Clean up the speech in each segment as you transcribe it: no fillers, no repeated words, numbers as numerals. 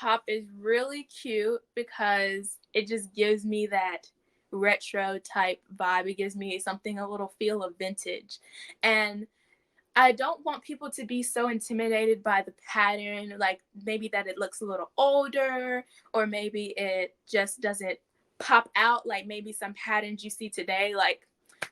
top is really cute because it just gives me that retro type vibe. It gives me something, a little feel of vintage. And I don't want people to be so intimidated by the pattern, like maybe that it looks a little older, or maybe it just doesn't pop out like maybe some patterns you see today, like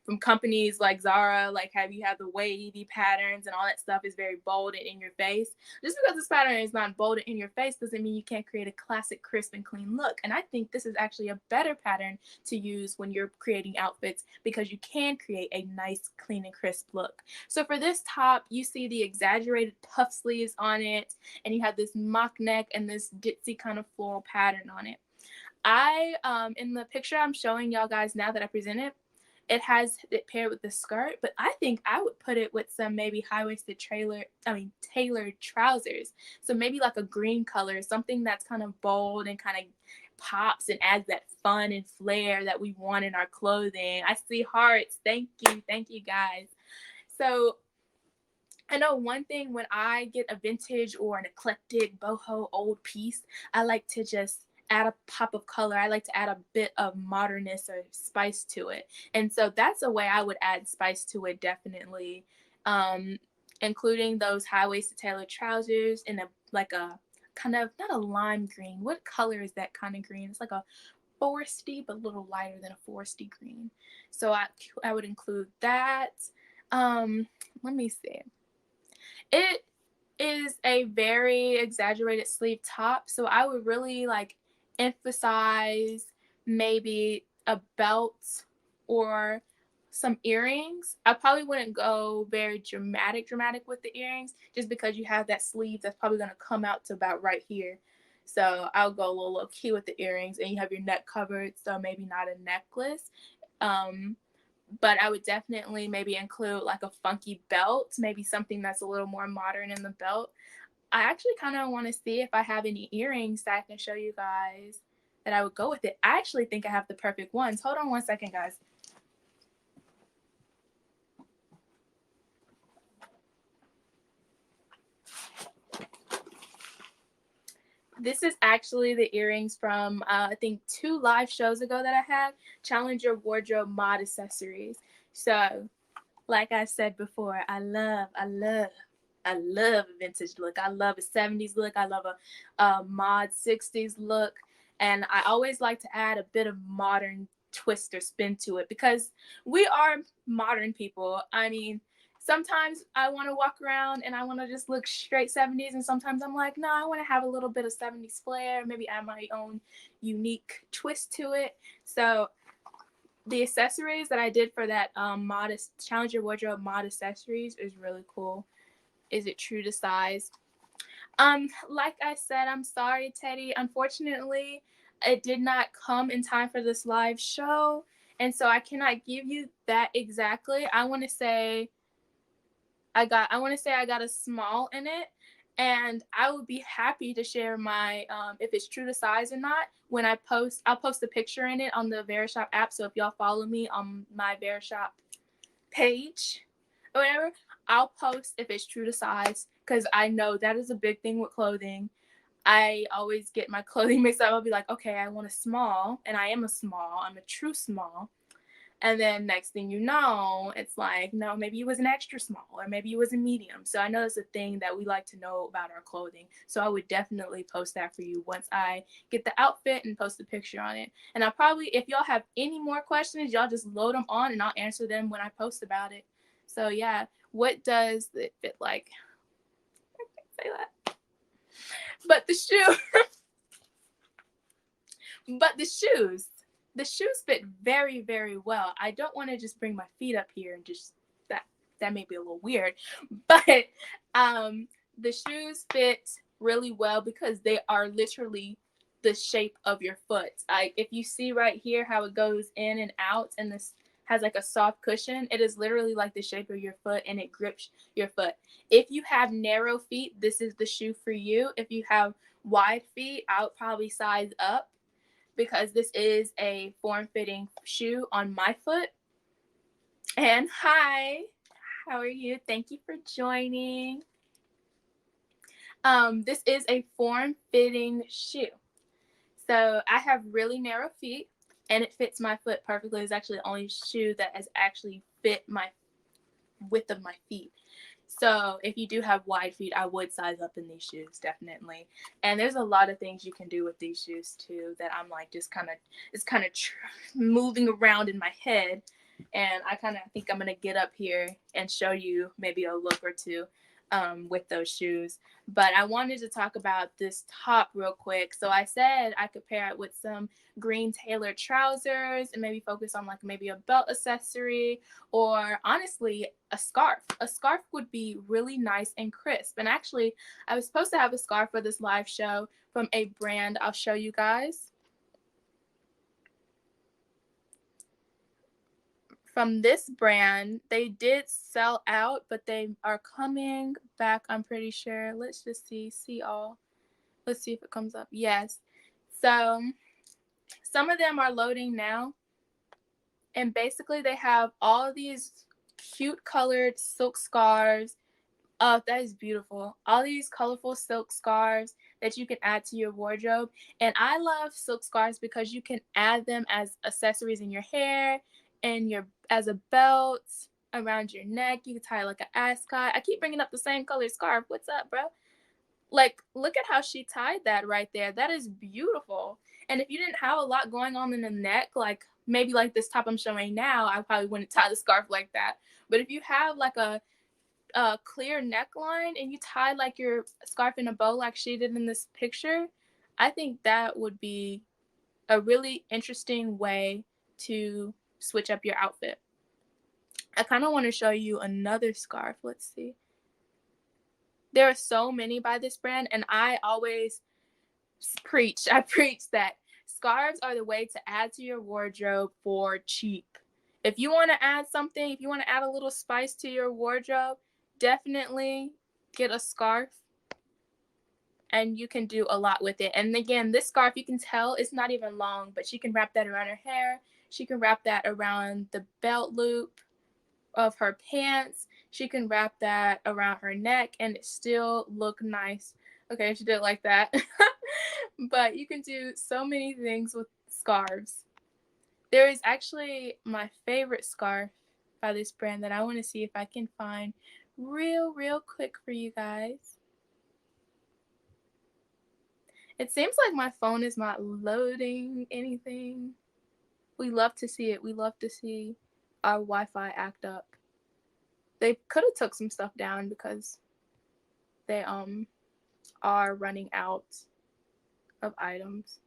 from companies like Zara, like have you have the wavy patterns and all that stuff is very bold and in your face. Just because this pattern is not bold and in your face doesn't mean you can't create a classic, crisp, and clean look. And I think this is actually a better pattern to use when you're creating outfits because you can create a nice, clean, and crisp look. So for this top, you see the exaggerated puff sleeves on it, and you have this mock neck and this ditzy kind of floral pattern on it. In the picture I'm showing y'all guys now that I presented, it has it paired with the skirt, but I think I would put it with some maybe high-waisted tailored trousers. So maybe like a green color, something that's kind of bold and kind of pops and adds that fun and flair that we want in our clothing. I see hearts. Thank you guys. So I know one thing when I get a vintage or an eclectic boho old piece, I like to just add a pop of color. I like to add a bit of modernness or spice to it. And so that's a way I would add spice to it, definitely. Um, Including those high-waisted tailored trousers in a kind of not a lime green. What color is that kind of green? It's like a foresty, but a little lighter than a foresty green. So I would include that. Let me see. It is a very exaggerated sleeve top, so I would really like emphasize maybe a belt or some earrings. I probably wouldn't go very dramatic with the earrings just because you have that sleeve that's probably going to come out to about right here. So I'll go a little low key with the earrings, and you have your neck covered, so maybe not a necklace. Um, but I would definitely maybe include like a funky belt, maybe something that's a little more modern in the belt. I actually kind of want to see if I have any earrings that I can show you guys that I would go with it. I actually think I have the perfect ones. Hold on one second, guys. This is actually the earrings from I think 2 live shows ago that I had, Challenge Your Wardrobe Mod Accessories. So like I said before, I love a vintage look. I love a 70s look. I love a mod 60s look. And I always like to add a bit of modern twist or spin to it because we are modern people. I mean, sometimes I want to walk around and I want to just look straight 70s. And sometimes I'm like, no, I want to have a little bit of 70s flair, maybe add my own unique twist to it. So the accessories that I did for that modest Challenge Your Wardrobe mod accessories is really cool. Is it true to size? Like I said, I'm sorry, Teddy. Unfortunately, it did not come in time for this live show, and so I cannot give you that exactly. I want to say I got a small in it, and I would be happy to share my if it's true to size or not when I post. I'll post a picture in it on the Verishop app. So if y'all follow me on my Verishop page or whatever, I'll post if it's true to size because I know that is a big thing with clothing. I always get my clothing mixed up. I'll be like, okay, I want a small, and I am a small. I'm a true small. And then next thing you know, it's like, no, maybe it was an extra small or maybe it was a medium. So I know it's a thing that we like to know about our clothing. So I would definitely post that for you once I get the outfit and post a picture on it. And I'll probably, if y'all have any more questions, y'all just load them on and I'll answer them when I post about it. So yeah, what does it fit like? I can't say that. But the shoe, but the shoes fit very, very well. I don't want to just bring my feet up here and just that may be a little weird, but the shoes fit really well because they are literally the shape of your foot. If you see right here how it goes in and out, and this has like a soft cushion, it is literally like the shape of your foot, and it grips your foot. If you have narrow feet, this is the shoe for you. If you have wide feet, I would probably size up because this is a form-fitting shoe on my foot. And hi, how are you? Thank you for joining. This is a form-fitting shoe. So I have really narrow feet, and it fits my foot perfectly. It's actually the only shoe that has actually fit my width of my feet. So if you do have wide feet, I would size up in these shoes, definitely. And there's a lot of things you can do with these shoes too that I'm like just kind of it's kind of moving around in my head. And I kind of think I'm gonna get up here and show you maybe a look or two with those shoes. But I wanted to talk about this top real quick. So I said I could pair it with some green tailored trousers and maybe focus on like maybe a belt accessory, or honestly a scarf. A scarf would be really nice and crisp. And actually, I was supposed to have a scarf for this live show from a brand I'll show you guys. From this brand, they did sell out, but they are coming back, I'm pretty sure. Let's just see all. Let's see if it comes up. Yes. So some of them are loading now, and basically they have all these cute colored silk scarves. Oh, that is beautiful. All these colorful silk scarves that you can add to your wardrobe. And I love silk scarves because you can add them as accessories in your hair and your as a belt around your neck. You can tie like an ascot. I keep bringing up the same colored scarf. What's up, bro? Like, look at how she tied that right there. That is beautiful. And if you didn't have a lot going on in the neck, like maybe like this top I'm showing now, I probably wouldn't tie the scarf like that. But if you have like a clear neckline and you tie like your scarf in a bow like she did in this picture, I think that would be a really interesting way to switch up your outfit. I kind of want to show you another scarf. Let's see. There are so many by this brand, and I always I preach that scarves are the way to add to your wardrobe for cheap. If you want to add something, if you want to add a little spice to your wardrobe, definitely get a scarf, and you can do a lot with it. And again, this scarf, you can tell it's not even long, but she can wrap that around her hair. She can wrap that around the belt loop of her pants. She can wrap that around her neck and it still look nice. Okay, she did it like that. But you can do so many things with scarves. There is actually my favorite scarf by this brand that I want to see if I can find real quick for you guys. It seems like my phone is not loading anything. We love to see it. We love to see our Wi-Fi act up. They could have took some stuff down because they are running out of items.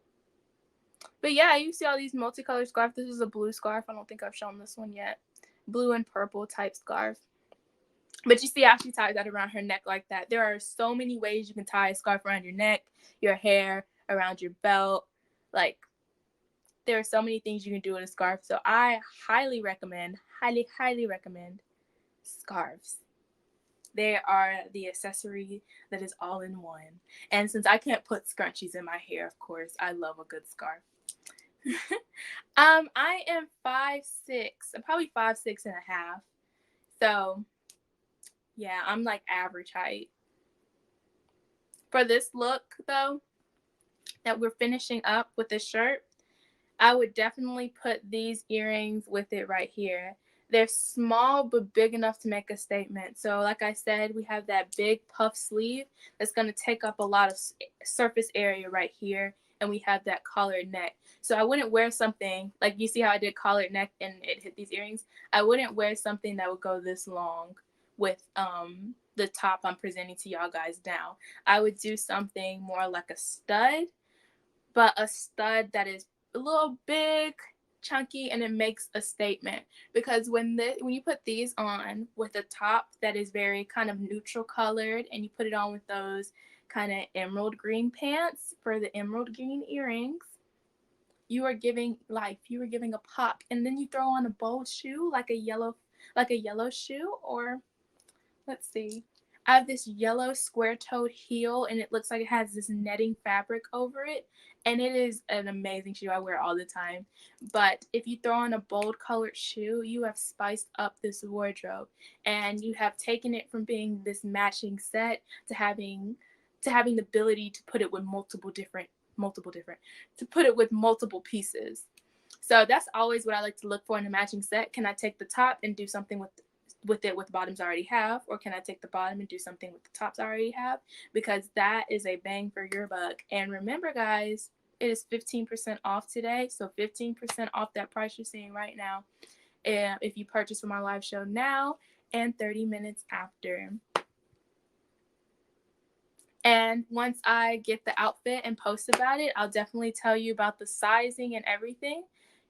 But yeah, you see all these multicolored scarves. This is a blue scarf. I don't think I've shown this one yet. Blue and purple type scarf. But you see how she ties that around her neck like that. There are so many ways you can tie a scarf around your neck, your hair, around your belt. Like, there are so many things you can do with a scarf. So I highly recommend scarves. They are the accessory that is all in one. And since I can't put scrunchies in my hair, of course, I love a good scarf. I am 5'6", I'm probably 5'6.5". So yeah, I'm like average height. For this look though, that we're finishing up with this shirt, I would definitely put these earrings with it right here. They're small but big enough to make a statement. So like I said, we have that big puff sleeve that's going to take up a lot of surface area right here. And we have that collared neck. So I wouldn't wear something, like you see how I did collared neck and it hit these earrings? I wouldn't wear something that would go this long with the top I'm presenting to y'all guys now. I would do something more like a stud, but a stud that is a little big, chunky, and it makes a statement. Because when you put these on with a top that is very kind of neutral colored, and you put it on with those kind of emerald green pants for the emerald green earrings, you are giving life. You are giving a pop. And then you throw on a bold shoe like a yellow shoe, or let's see. I have this yellow square-toed heel, and it looks like it has this netting fabric over it, and it is an amazing shoe. I wear it all the time. But if you throw on a bold colored shoe, you have spiced up this wardrobe, and you have taken it from being this matching set to having to having the ability to put it with to put it with multiple pieces. So that's always what I like to look for in a matching set. Can I take the top and do something with it with the bottoms I already have, or can I take the bottom and do something with the tops I already have? Because that is a bang for your buck. And remember, guys, it is 15% off today, so 15% off that price you're seeing right now, and if you purchase from our live show now and 30 minutes after. And once I get the outfit and post about it, I'll definitely tell you about the sizing and everything.